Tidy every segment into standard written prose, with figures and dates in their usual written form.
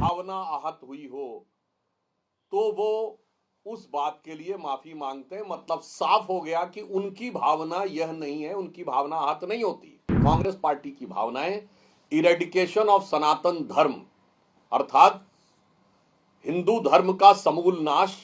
भावना आहत हुई हो तो वो उस बात के लिए माफी मांगते हैं। मतलब साफ हो गया कि उनकी भावना यह नहीं है, उनकी भावना आहत नहीं होती। कांग्रेस पार्टी की भावनाएं इरेडिकेशन ऑफ सनातन धर्म अर्थात हिंदू धर्म का समूल नाश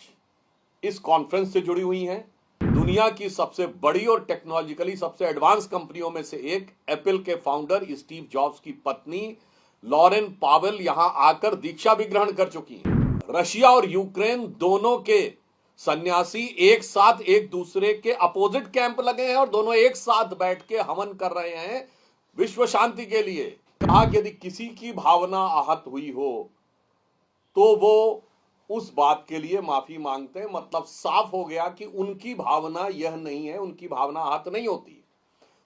इस कॉन्फ्रेंस से जुड़ी हुई हैं। दुनिया की सबसे बड़ी और टेक्नोलॉजिकली सबसे एडवांस कंपनियों में से एक एप्पल के फाउंडर स्टीव जॉब्स की पत्नी लॉरेन पावेल यहां आकर दीक्षा भी ग्रहण कर चुकी हैं। रशिया और यूक्रेन दोनों के सन्यासी एक साथ एक दूसरे के अपोजिट कैंप लगे हैं और दोनों एक साथ बैठ के हवन कर रहे हैं विश्व शांति के लिए। कहा कि यदि किसी की भावना आहत हुई हो तो वो उस बात के लिए माफी मांगते हैं। मतलब साफ हो गया कि उनकी भावना यह नहीं है, उनकी भावना आहत नहीं होती।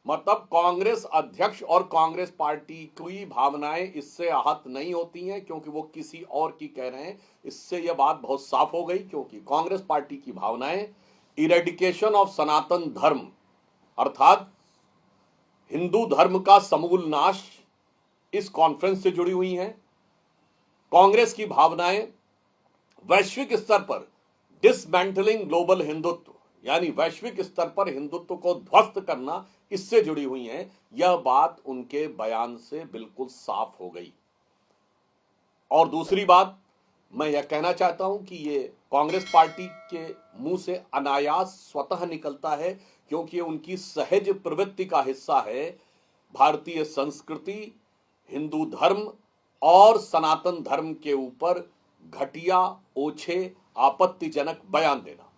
मतलब कांग्रेस अध्यक्ष और कांग्रेस पार्टी की भावनाएं इससे आहत नहीं होती हैं क्योंकि वो किसी और की कह रहे हैं। इससे यह बात बहुत साफ हो गई क्योंकि कांग्रेस पार्टी की भावनाएं इरेडिकेशन ऑफ सनातन धर्म अर्थात हिंदू धर्म का समूल नाश इस कॉन्फ्रेंस से जुड़ी हुई हैं। कांग्रेस की भावनाएं वैश्विक स्तर पर डिसमेंटलिंग ग्लोबल हिंदुत्व यानी वैश्विक स्तर पर हिंदुत्व को ध्वस्त करना इससे जुड़ी हुई हैं। यह बात उनके बयान से बिल्कुल साफ हो गई। और दूसरी बात मैं यह कहना चाहता हूं कि ये कांग्रेस पार्टी के मुंह से अनायास स्वतः निकलता है क्योंकि ये उनकी सहज प्रवृत्ति का हिस्सा है। भारतीय संस्कृति, हिंदू धर्म और सनातन धर्म के ऊपर घटिया, ओछे, आपत्तिजनक बयान देना।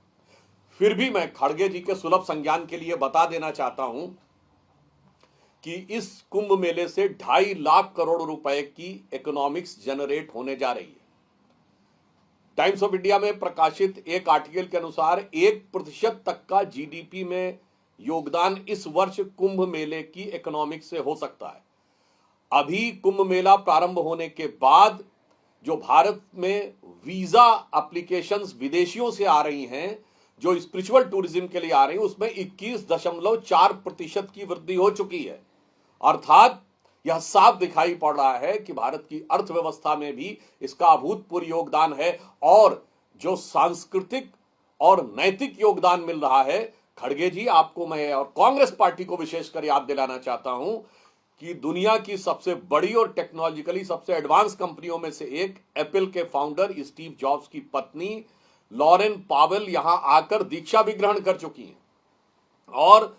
फिर भी मैं खड़गे जी के सुलभ संज्ञान के लिए बता देना चाहता हूं कि इस कुंभ मेले से 2.5 लाख करोड़ रुपए की इकोनॉमिक्स जनरेट होने जा रही है। टाइम्स ऑफ इंडिया में प्रकाशित एक आर्टिकल के अनुसार 1% तक का जीडीपी में योगदान इस वर्ष कुंभ मेले की इकोनॉमिक्स से हो सकता है। अभी कुंभ मेला प्रारंभ होने के बाद जो भारत में वीजा एप्लीकेशंस विदेशियों से आ रही हैं, जो स्पिरिचुअल टूरिज्म के लिए आ रही है, उसमें 21.4% की वृद्धि हो चुकी है। अर्थात यह साफ दिखाई पड़ रहा है कि भारत की अर्थव्यवस्था में भी इसका अभूतपूर्व योगदान है। और जो सांस्कृतिक और नैतिक योगदान मिल रहा है, खड़गे जी आपको मैं और कांग्रेस पार्टी को विशेषकर याद दिलाना चाहता हूं कि दुनिया की सबसे बड़ी और टेक्नोलॉजिकली सबसे एडवांस कंपनियों में से एक एप्पल के फाउंडर स्टीव जॉब्स की पत्नी लॉरेन पावेल यहां आकर दीक्षा भी ग्रहण कर चुकी हैं। और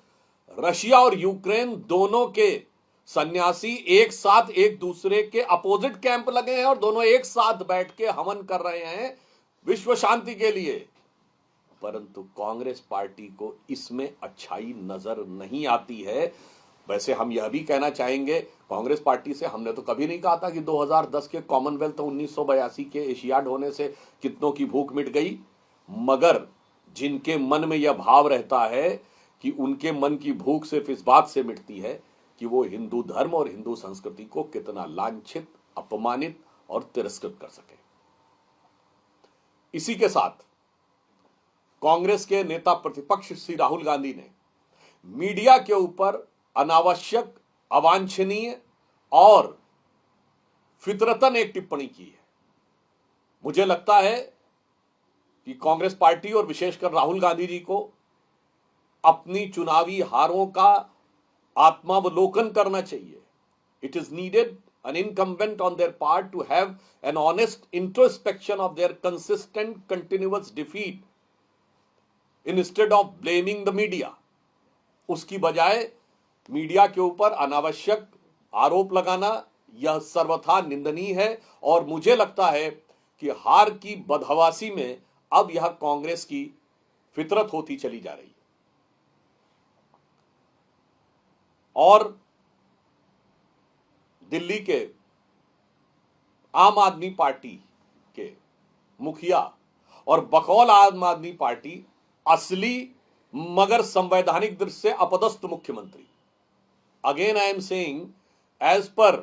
रशिया और यूक्रेन दोनों के सन्यासी एक साथ एक दूसरे के अपोजिट कैंप लगे हैं और दोनों एक साथ बैठ के हवन कर रहे हैं विश्व शांति के लिए। परंतु कांग्रेस पार्टी को इसमें अच्छाई नजर नहीं आती है। वैसे हम यह भी कहना चाहेंगे, कांग्रेस पार्टी से हमने तो कभी नहीं कहा था कि 2010 के कॉमनवेल्थ 1982 के एशियाड होने से कितनों की भूख मिट गई। मगर जिनके मन में यह भाव रहता है कि उनके मन की भूख सिर्फ इस बात से मिटती है कि वो हिंदू धर्म और हिंदू संस्कृति को कितना लांछित, अपमानित और तिरस्कृत कर सके। इसी के साथ कांग्रेस के नेता प्रतिपक्ष श्री राहुल गांधी ने मीडिया के ऊपर अनावश्यक, अवांछनीय और फितरतन एक टिप्पणी की है। मुझे लगता है कि कांग्रेस पार्टी और विशेषकर राहुल गांधी जी को अपनी चुनावी हारों का आत्मावलोकन करना चाहिए। It is needed an incumbent on their part to have an honest introspection of their consistent continuous defeat instead of blaming the media. उसकी बजाय मीडिया के ऊपर अनावश्यक आरोप लगाना यह सर्वथा निंदनीय है। और मुझे लगता है कि हार की बदहवासी में अब यह कांग्रेस की फितरत होती चली जा रही है। और दिल्ली के आम आदमी पार्टी के मुखिया और बकौल आम आदमी पार्टी असली मगर संवैधानिक दृष्टि से अपदस्थ मुख्यमंत्री, again I am saying as per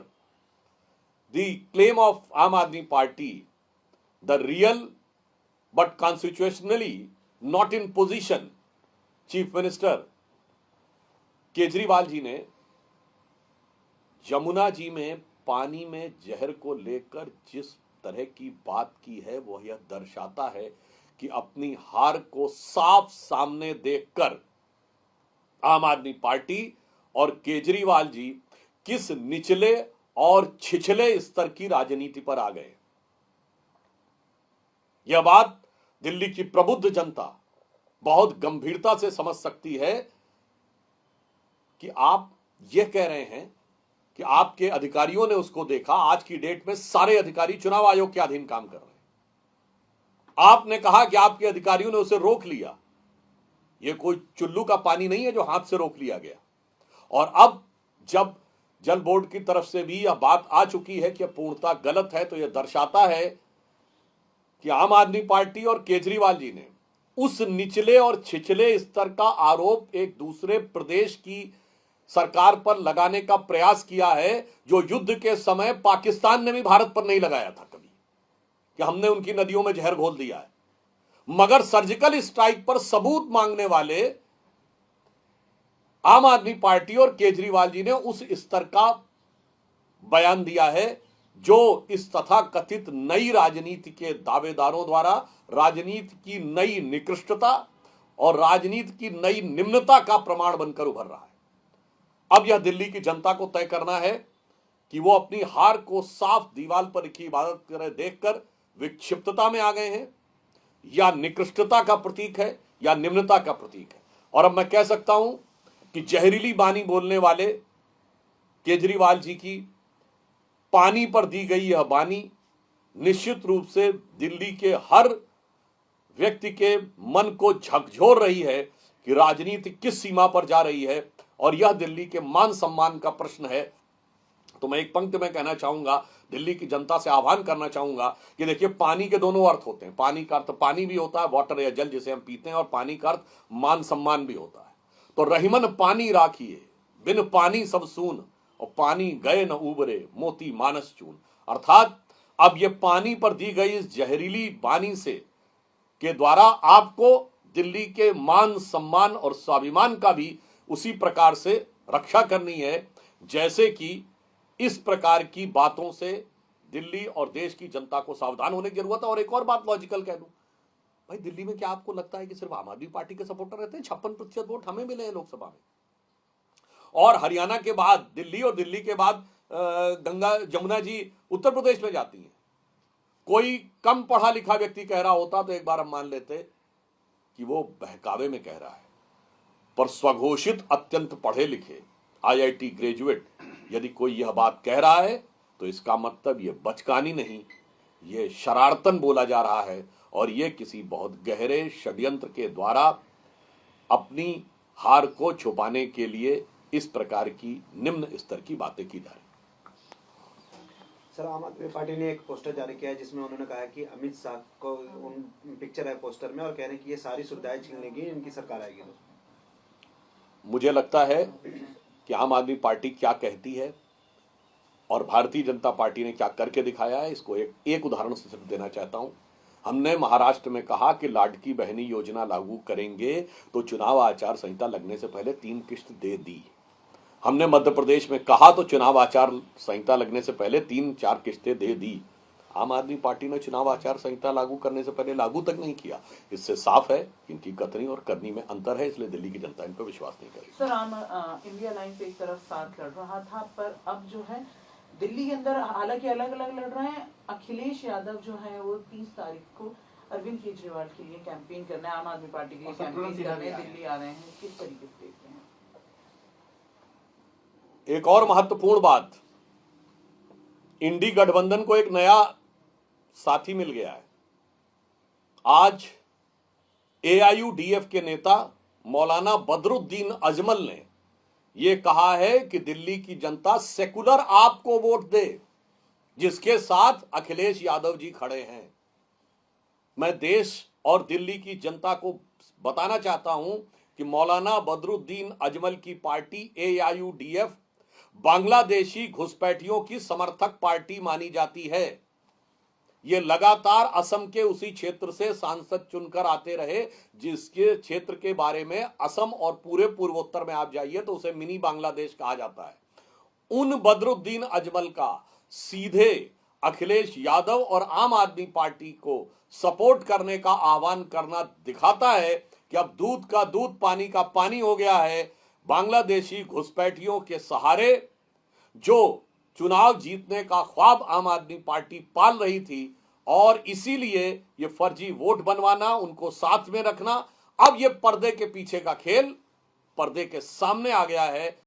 the claim of Aam Aadmi Party, the real but constitutionally not in position chief minister Kejriwal ji ने यमुना जी में पानी में जहर को लेकर जिस तरह की बात की है वो यह दर्शाता है कि अपनी हार को साफ सामने देखकर आम आदमी पार्टी और केजरीवाल जी किस निचले और छिछले स्तर की राजनीति पर आ गए। यह बात दिल्ली की प्रबुद्ध जनता बहुत गंभीरता से समझ सकती है कि आप यह कह रहे हैं कि आपके अधिकारियों ने उसको देखा। आज की डेट में सारे अधिकारी चुनाव आयोग के अधीन काम कर रहे हैं। आपने कहा कि आपके अधिकारियों ने उसे रोक लिया। यह कोई चुल्लू का पानी नहीं है जो हाथ से रोक लिया गया। और अब जब जल बोर्ड की तरफ से भी यह बात आ चुकी है कि पूर्णतः गलत है, तो यह दर्शाता है कि आम आदमी पार्टी और केजरीवाल जी ने उस निचले और छिछले स्तर का आरोप एक दूसरे प्रदेश की सरकार पर लगाने का प्रयास किया है, जो युद्ध के समय पाकिस्तान ने भी भारत पर नहीं लगाया था कभी, कि हमने उनकी नदियों में जहर घोल दिया है। मगर सर्जिकल स्ट्राइक पर सबूत मांगने वाले आम आदमी पार्टी और केजरीवाल जी ने उस स्तर का बयान दिया है जो इस तथाकथित नई राजनीति के दावेदारों द्वारा राजनीति की नई निकृष्टता और राजनीति की नई निम्नता का प्रमाण बनकर उभर रहा है। अब यह दिल्ली की जनता को तय करना है कि वो अपनी हार को साफ दीवार पर लिखी इबादत करे देखकर विक्षिप्तता में आ गए हैं, या निकृष्टता का प्रतीक है, या निम्नता का प्रतीक है। और अब मैं कह सकता हूं कि जहरीली बानी बोलने वाले केजरीवाल जी की पानी पर दी गई यह बानी निश्चित रूप से दिल्ली के हर व्यक्ति के मन को झकझोर रही है कि राजनीति किस सीमा पर जा रही है, और यह दिल्ली के मान सम्मान का प्रश्न है। तो मैं एक पंक्ति में कहना चाहूंगा, दिल्ली की जनता से आह्वान करना चाहूंगा कि देखिए, पानी के दोनों अर्थ होते हैं। पानी का अर्थ पानी भी होता है, वाटर या जल जिसे हम पीते हैं, और पानी का अर्थ मान सम्मान भी होता है। तो रहीमन पानी राखिए, बिन पानी सब सून, और पानी गए न उबरे, मोती मानस चून। अर्थात अब ये पानी पर दी गई इस जहरीली बानी से के द्वारा आपको दिल्ली के मान सम्मान और स्वाभिमान का भी उसी प्रकार से रक्षा करनी है, जैसे कि इस प्रकार की बातों से दिल्ली और देश की जनता को सावधान होने की जरूरत है। और एक और बात लॉजिकल कह दूं, भाई दिल्ली में क्या आपको लगता है कि सिर्फ आम आदमी पार्टी के सपोर्टर रहते हैं? 56% वोट हमें मिले हैं लोकसभा में। और हरियाणा के बाद दिल्ली, और दिल्ली के बाद गंगा जमुना जी उत्तर प्रदेश में जाती हैं। कोई कम पढ़ा लिखा व्यक्ति कह रहा होता तो एक बार हम मान लेते कि वो बहकावे में कह रहा है, पर स्वघोषित अत्यंत पढ़े लिखे IIT ग्रेजुएट यदि कोई यह बात कह रहा है तो इसका मतलब ये बचकानी नहीं, ये शरारतन बोला जा रहा है, और ये किसी बहुत गहरे षड्यंत्र के द्वारा अपनी हार को छुपाने के लिए इस प्रकार की निम्न स्तर की बातें की जा रही। सर, आम आदमी पार्टी ने एक पोस्टर जारी किया है जिसमें उन्होंने कहा है कि अमित शाह को उन पिक्चर है पोस्टर में, और कह रहे हैं कि ये सारी सुविधाएं छीन लेंगी इनकी सरकार आएगी तो। मुझे लगता है कि आम आदमी पार्टी क्या कहती है और भारतीय जनता पार्टी ने क्या करके दिखाया है, इसको एक उदाहरण से सिर्फ देना चाहता हूं। हमने महाराष्ट्र में कहा कि लाडकी बहनी योजना लागू करेंगे तो चुनाव आचार संहिता लगने से पहले 3 किस्त दे दी। हमने मध्य प्रदेश में कहा तो चुनाव आचार संहिता लगने से पहले 3-4 किस्तें दे दी। आम आदमी पार्टी ने चुनाव आचार संहिता लागू करने से पहले लागू तक नहीं किया। इससे साफ है इनकी कथनी और करनी में अंतर है, इसलिए दिल्ली की जनता इन पर विश्वास नहीं करेगी। सर, इंडिया लाइन पे एक तरफ साथ लड़ रहा था, पर अब जो है दिल्ली के अंदर हालांकि अलग अलग लड़ रहे हैं। अखिलेश यादव जो है वो 30 तारीख को अरविंद केजरीवाल के लिए कैंपेन करना है, आम आदमी पार्टी के लिए कैंपेन करने दिल्ली आ रहे हैं। किस तरीके से देखते हैं? एक और महत्वपूर्ण बात, इंडी गठबंधन को एक नया साथी मिल गया है। आज AIUDF के नेता मौलाना बदरुद्दीन अजमल ने यह कहा है कि दिल्ली की जनता सेकुलर आपको वोट दे, जिसके साथ अखिलेश यादव जी खड़े हैं। मैं देश और दिल्ली की जनता को बताना चाहता हूं कि मौलाना बदरुद्दीन अजमल की पार्टी AIUDF बांग्लादेशी घुसपैठियों की समर्थक पार्टी मानी जाती है। ये लगातार असम के उसी क्षेत्र से सांसद चुनकर आते रहे, जिसके क्षेत्र के बारे में असम और पूरे पूर्वोत्तर में आप जाइए तो उसे मिनी बांग्लादेश कहा जाता है। उन बदरुद्दीन अजमल का सीधे अखिलेश यादव और आम आदमी पार्टी को सपोर्ट करने का आह्वान करना दिखाता है कि अब दूध का दूध पानी का पानी हो गया है। बांग्लादेशी घुसपैठियों के सहारे जो चुनाव जीतने का ख्वाब आम आदमी पार्टी पाल रही थी और इसीलिए ये फर्जी वोट बनवाना, उनको साथ में रखना, अब ये पर्दे के पीछे का खेल पर्दे के सामने आ गया है।